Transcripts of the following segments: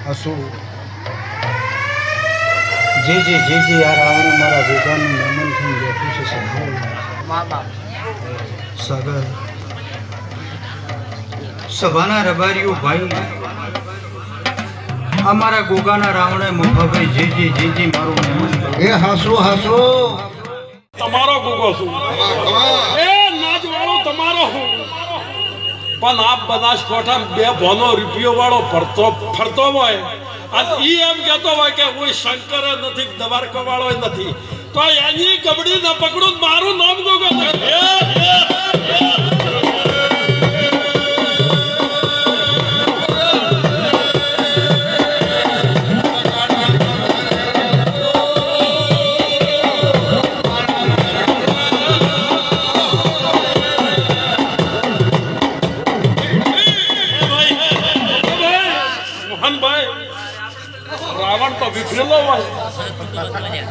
હસુ જે આ રાવણ મારા ભેગાનું નમન થઈને બેઠું છે સાગર સભાના રબારીઓ ભાઈ અમારા ગોગાના રાવણે મફાભાઈ જે મારું નમન એ હાસો તમારો ગોગો છું એ નાચવાળો તમારો હું પણ આપ બનાસકાંઠા બે ભોનો રૂપિયો વાળો ફરતો હોય અને ઈ એમ કહેતો હોય કે કોઈ શંકર નથી દબારકો વાળો નથી તો એની ગબડી ન પકડું મારું નામ ગોગો રાવણ તો વિફરેલો હોય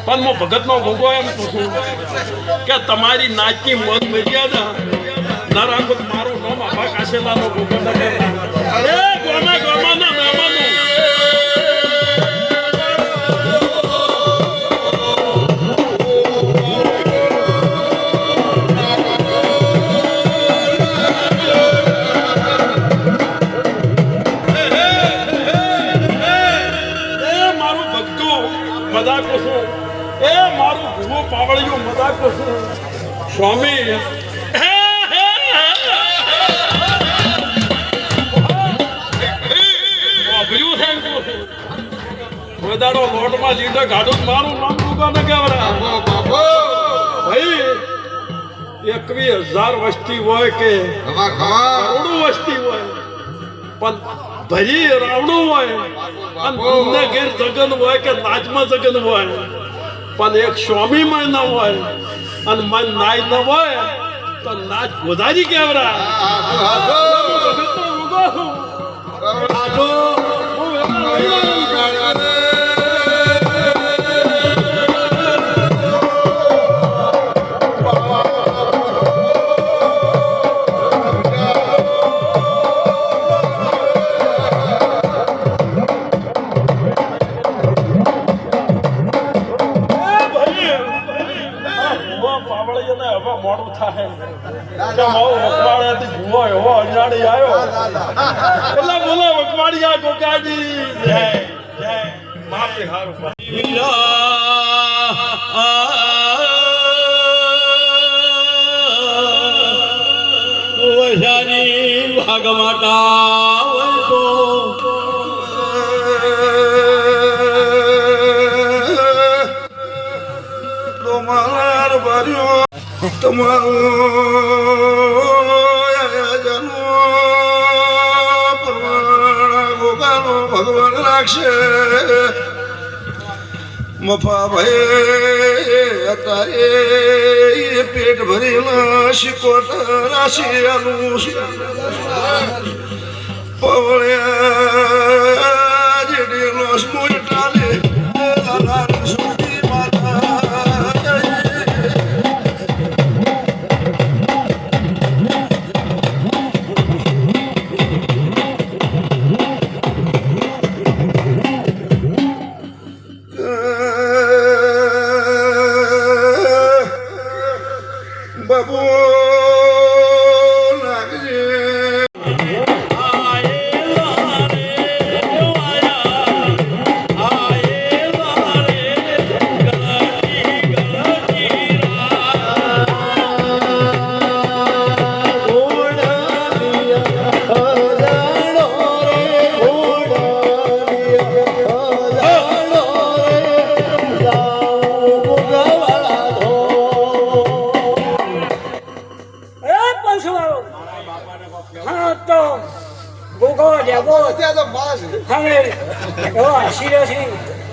પણ હું ભગતનો ભોગો એમ પૂછું કે તમારી નાચની મન મર્યાદા ના રાખો મારું નામ આભા કાશેલાનો ભોગો અરે ગોમાના મહેમાનો પાવળિયું મજાક કરશું સ્વામી વધારો લોટમાં જીડે ગાડું મારું નામ દુકાન કેવરા ભાઈ 21,000 વસ્તી હોય કે કરોડો વસ્તી હોય પણ ભરી રાવણું હોય અને તમને ઘેર જગન હોય કે નાચમાં જગન હોય પણ એક સ્વામી માં ન હોય અને મન નાય ન હોય તો નાચ ગોધારી કેવરા મોડું થાય વકવાડિયાથી ભૂવો એવો અજાણી આવ્યો એટલે બોલો વકવાડિયા ગોગાજી જય માપે હારું ભાગમાતા ભગવાન રાખશે મફા ભાઈ અત્યારે પેટ ભરેલા શિકોટ રાશિયાનું પવળ્યા જેડેલો મોટાલે બાબુ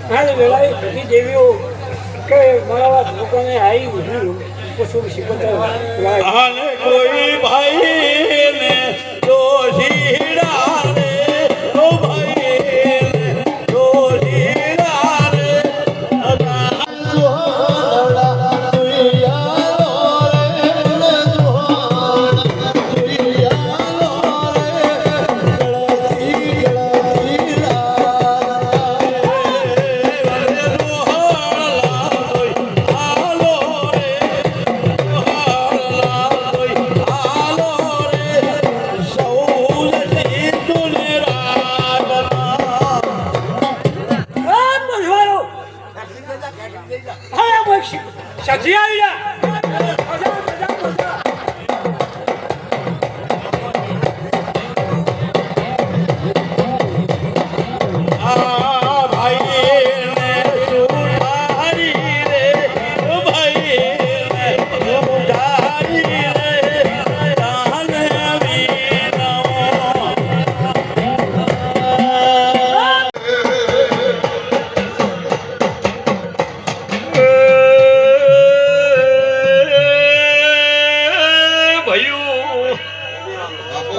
નાગજી દેવીઓ કે મારા લોકોને આવી બધું પશુ કોઈ ભાઈ ને સજી આવી જા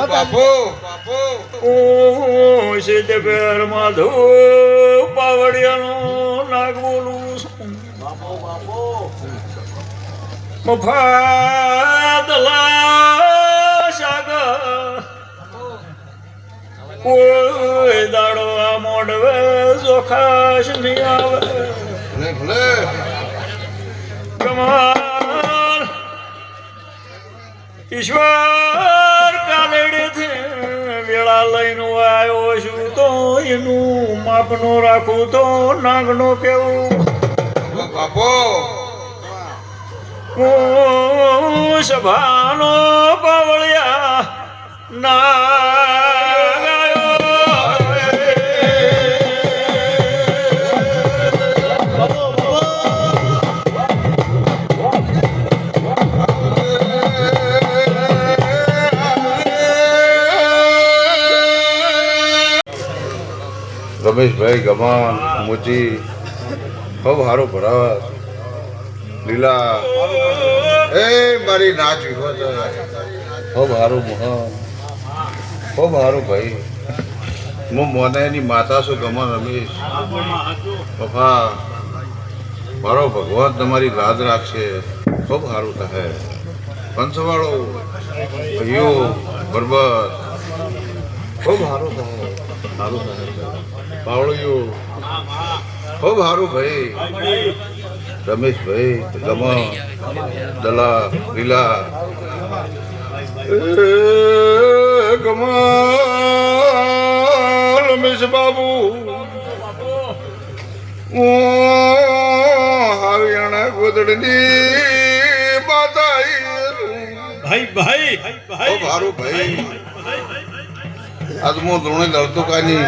બાપુ માધુ પાવડિયાનું નાગ બોલું મફાદલા સાગર કોઈ દાડો આ મોડવે જોખાશ નહીં આવે ભલે કમાલ ઈશ્વર કાલેડેથી વેળા લઈને આવ્યો છું તો એનું માપનો રાખું તો નાગનો કેવું બાપુ હું સભાનો પાવળિયા નાગાયો રમેશભાઈ ગમાન મોચી ખૂબ સારો ભરાવા લીલા એ મારી નાચ ખૂબ સારું મોહન ખૂબ સારું ભાઈ હું મોનાની માતા છું ગમાન રમેશ પપ્પા મારો ભગવાન તમારી લાદ રાખશે ખૂબ સારું થાય પંચવાળો ભાઈઓ બરબર ખૂબ સારું થાય સારું થાય પાવળિયું ખૂબ સારું ભાઈ રમેશભાઈ ગમા દલા લીલા ગમા રમેશ બાબુ હાવિયાણા ગોદડની માતા ભાઈ ભાઈ ખૂબ સારું ભાઈ આજ હું ધોણે લડતો કાની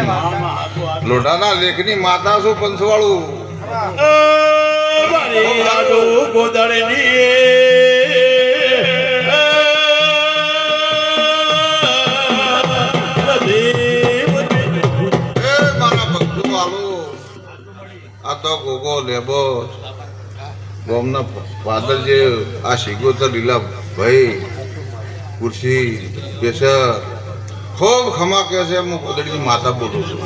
લોઢાના લેખની માતા છું પંચવાળું મારા ભક્તો વાળો આ તો ગોગો લેબો ગોમના ફાધર જે આ શીગોતર લીલા ભાઈ કુર્સી પેશર ખૂબ ખમા કે છે હું કોદડીની માતા બોલું છું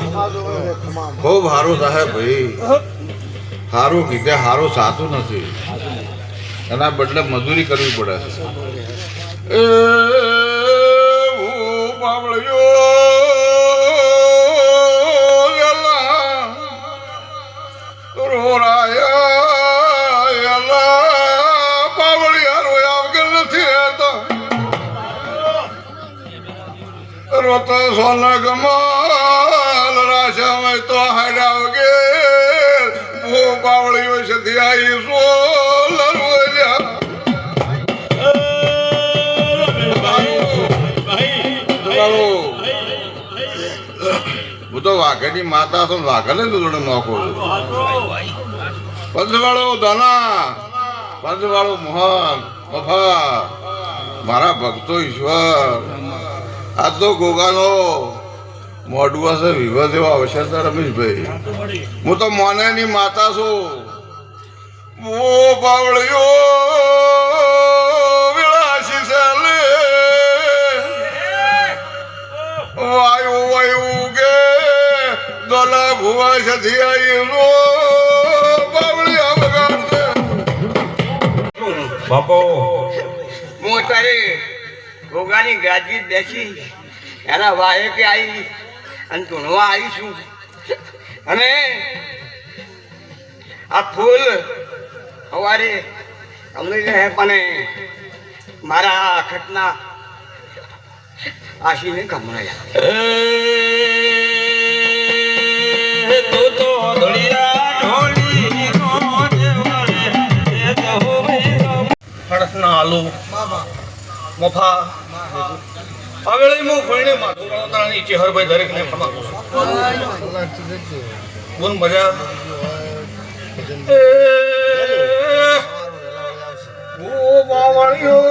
ખૂબ સારું સાહેબ ભાઈ સારું કીધે સારું સાચું નથી એના બદલે મજૂરી કરવી પડે છે એ બાવળિયો રોરાયા બાવળિયા રોયા વગર નથી રહેતા રોતો સોના ગમાલ રાશા મેં તો હાડ્યા વગેર ભૂ બાવળીઓ સધી આવી સોલર બોલ્યા હું તો વાઘેની માતા છું વાઘને દૂધ નોખો છું પંચવાળો ધના પંચવાળો મોહન મફા મારા ભક્તો ઈશ્વર આ તો ગોગાનો મોઢું હશે વિવાદ એવો અવસર છે રમેશભાઈ હું તો મોનેની માતા છું ઓ બાવળિયો વિલાસી ચાલે વાયુ વાયુ કે દોલા ભુવા સધી આવી રો બાવળિયા બગાડશે બાપો હું અત્યારે ગોગાની ગાદી બેસી એના વાહે કે આવી અને ધૂણવા આવી છું અને આ ફૂલ સવારે અમને પણ મારા અખતના આશીને કમરાયા તો ધોળિયા ઢોળી ખડકના આલુ મફા આગળ હું ભણીને માથું ગણોતાની ચેહરભાઈ દરેકને ખમા બોલ મજા ઓ બાવળિયો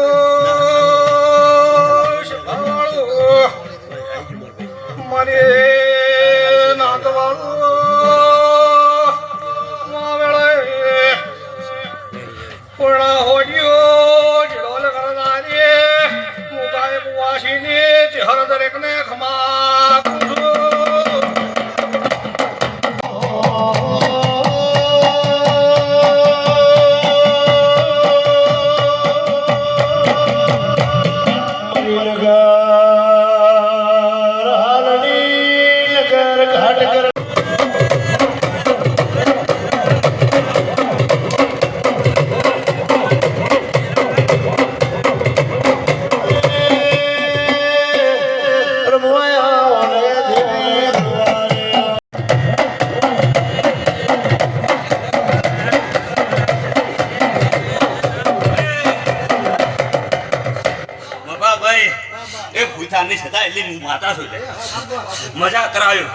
મારે નાતવાળો પૂર્ણા હોડિયો જડોલ કરનારી મુગાય મુવાસીની ચહેર દરેકને ખમા મજા કરાવ્યો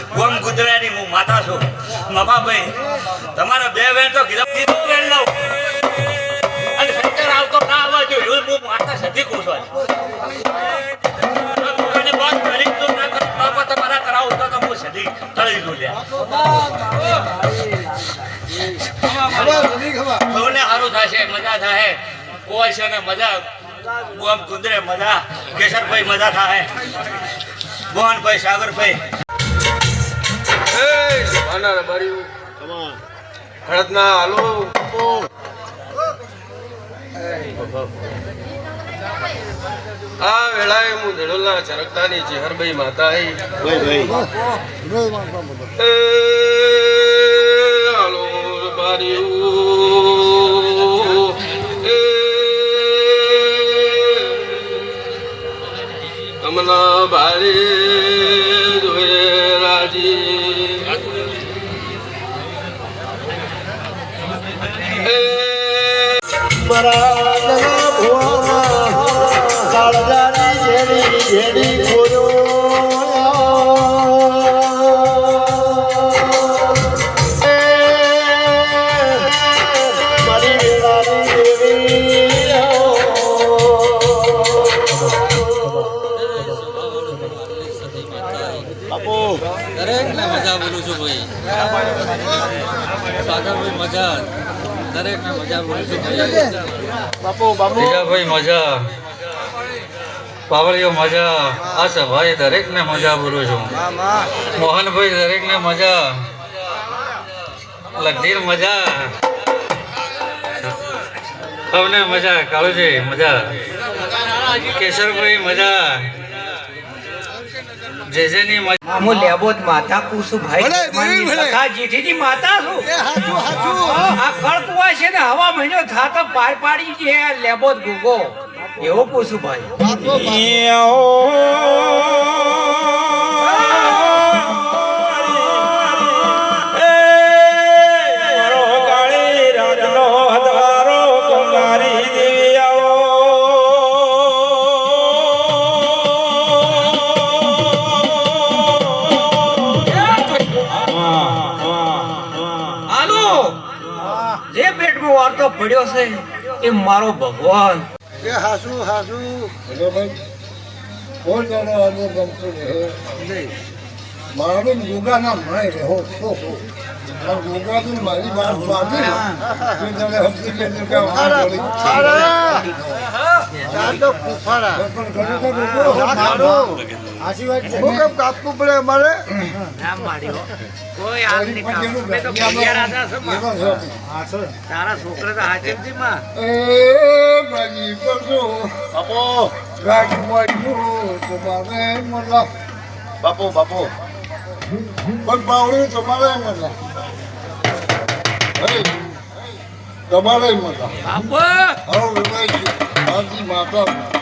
ગોમ ગુજરાતી હું માતા છું મફાભાઈ તમારા બે વેણ તો કીધું વેણ લઉં અને શંકર આવતો ના આવવા જોઈએ હું માતા સધી ખુશ હોય વાત કરી તો ના કરો બાપા તમારા કરાવું તો હું સધી તળી દઉં સૌને સારું થશે મજા થાય કોઈ છે ને મજા ગોમ કુંદરે મજા કેશરભાઈ મજા થાય મોહનભાઈ સાગરભાઈ ખડકના આલુ આ વેળાએ હું ધડોલના ચરકતાની ચેહરભાઈ માતા આલો બારીયું અમના બારી જોયે રાજી દરેકને મજા બોલું છું ભાઈ સાગરભાઈ મજા દરેકને મજા બોલું છું ભાઈ ભાઈ મજા પાવળીઓ મજા આ સભાએ દરેકને મજા બોલું છું મોહનભાઈ દરેકને મજા લગધીર મજા સૌને મજા કાળુજી મજા કેશરભાઈ મજા જેજેની હું લેબોત માતા કુસુ ભાઈ સખા જેઠીની માતા છું આ કળકુવા છે ને હવા મહિનો થાતો પાર પાડી છે આ લેબોત ગુગો એવો કુસુ ભાઈ વાર્તો પડ્યો છે એ મારો ભગવાન એ હાસુ હાસુ ભાઈ કોણ જાણે આજે ગમતું નહીં મારું યોગા ના માય રહો તો યોગા તો મારી વાત બાજુ જાણે હમતી કે કાપવું પડે અમારે તારા છોકરા તો હાજર માં બાપો બાપો પણ પાવડી તમારે મજા તમારે મજા હવે માતા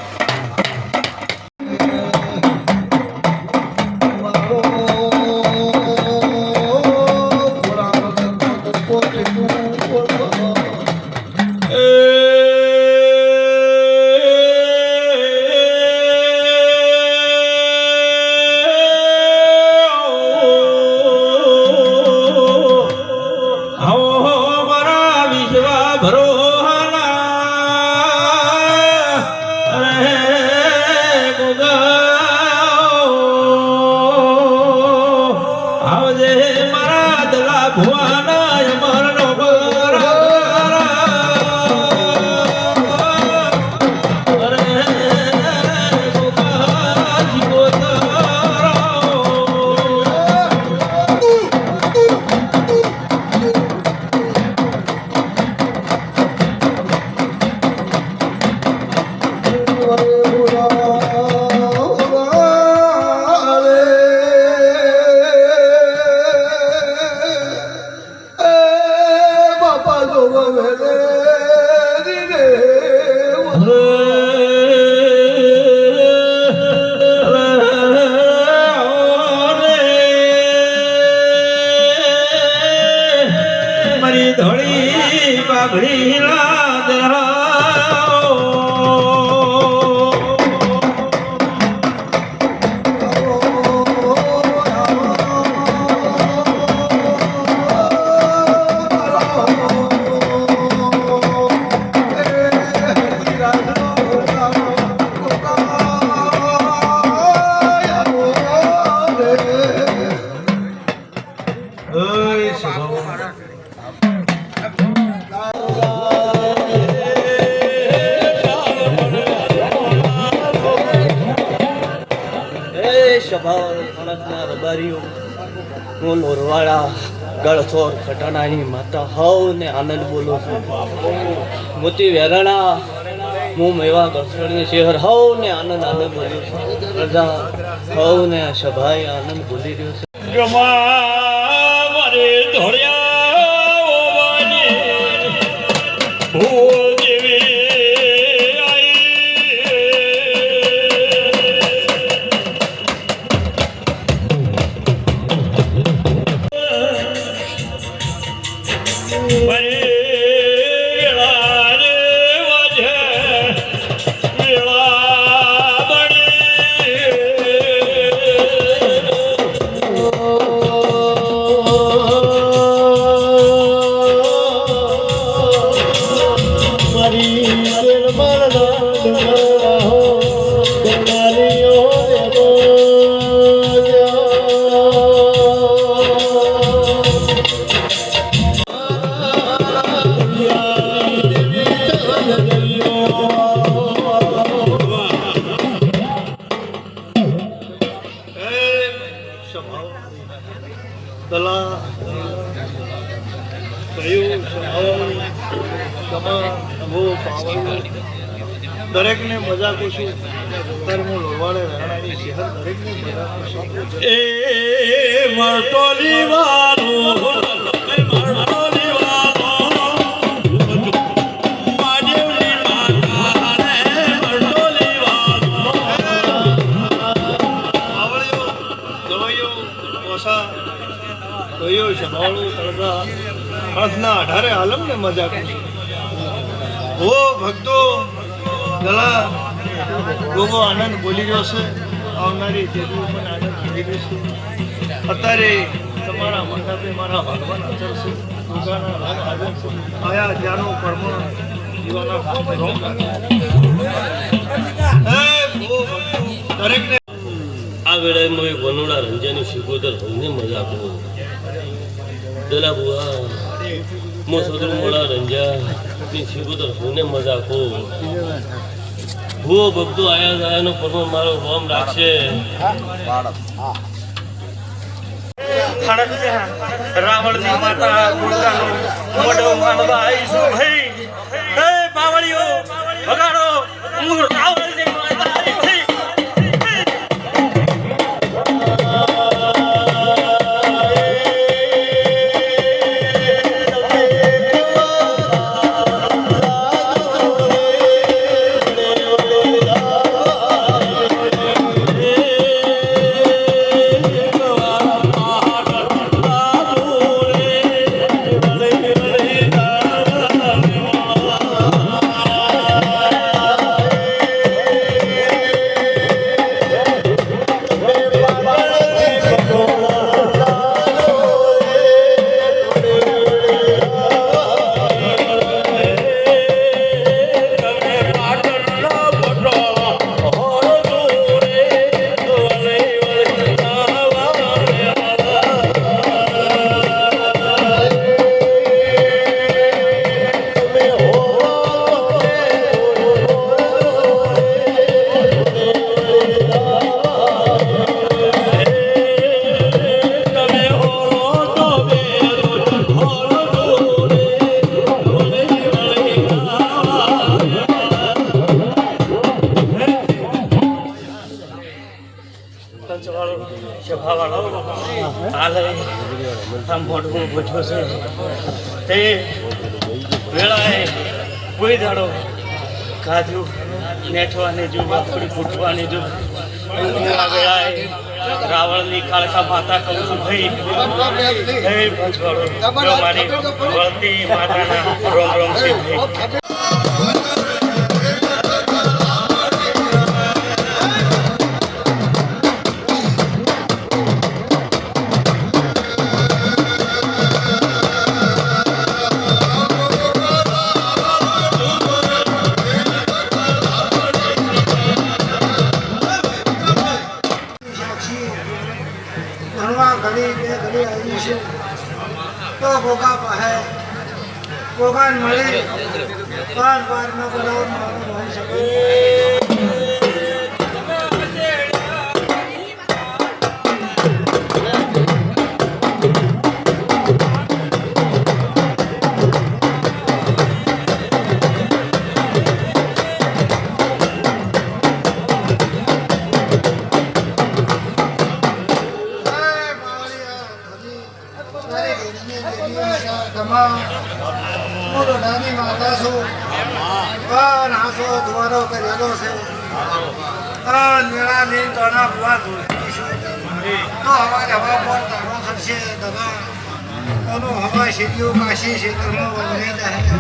મારી ધોળી પાઘડી લાદરા હું નોરવાડા ગળથોર ખટાણાની માતા હવ ને આનંદ બોલું છું. મોતી વેરણા હું મેવા ગળથોરની શહેર હવ ને આનંદ બોલ્યું છું. પ્રજા હવ ને સભાઈ આનંદ બોલી રહ્યો છે. મારે ધોળિયા ભૂલ જેવી દરેકને મજા ખુશી અત્યારે હું લોવાડે રહેણાની શહેર દરેકને મજા ખુશી એ મરતોલી વાળું મરતોલી વાળું માદેવની માતા રે મરતોલી વાળું આવળ્યો ગવાયો ઓસા ગયો શભાળું તળગા હળથના 18 આલમને મજા ખુશી હો ભક્તો ગલા ગોગો આનંદ બોલી રહ્યો છે. આવનારી જેટલું પણ આનંદ બોલી રહ્યો છે. અત્યારે તમારા મંડપે મારા ભગવાન હાજર છે. ગોગાના રાગ હાજર છે. આયા જ્યાંનો કર્મ જીવાના દરેકને આ વેળાએ મેં વનોડા રંજાની શિકોતર હમને મજા આપો દલા બુઆ મો સોદર મોડા રંજા ની શિકોતર હમને મજા આપો ભૂ ભક્તો આયા જાયનો પરમ મારો રોમ રાખશે. રાવણની માતા ગુણગાનો મોઢો માનવા આવીશું ભાઈ. હે બાવળીઓ વગાડો હું રાવણની માતા આવી ભાઈ. આ મોઢું ગોઠવો છે તે વેળાએ કોઈ દાડો ખાધું નેઠવાની જો બાફડી ફૂટવાની જો આ વેળાએ રાવણની કાળકા માતા કહું છું ભાઈ હે ભજવાડો મારી વળતી માતાના રોમ રોમ છે ભાઈ. ભણવા ઘડી બે ઘડી આવી છે તો ગોગા પાસે ગોગાન મળી પાન પારનો બનાવ મારું હોઈ શકે. નાની માતા છું હાસો દ્વારો કરેલો છે મેળાની તણા ભવા ધોતી છું તો હવા હવા પર તારો થશે દવા એનો હવા સીડીઓ કાશી ક્ષેત્રમાં વગરે જાય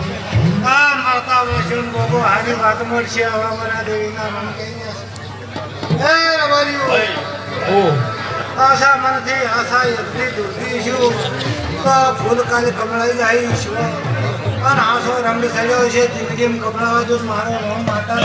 માતા વૈષ્ણવ ગોગો હારી વાત મળશે હવા મરા દેવીના મન કહીને હે રવારીઓ આશા મનથી આશા એટલી દૂરથી છું ફૂલ કાલે કમળાઈ જાય છું અને આસો રંગ થયો છે દીકરી કપડાવા જો મારો માતા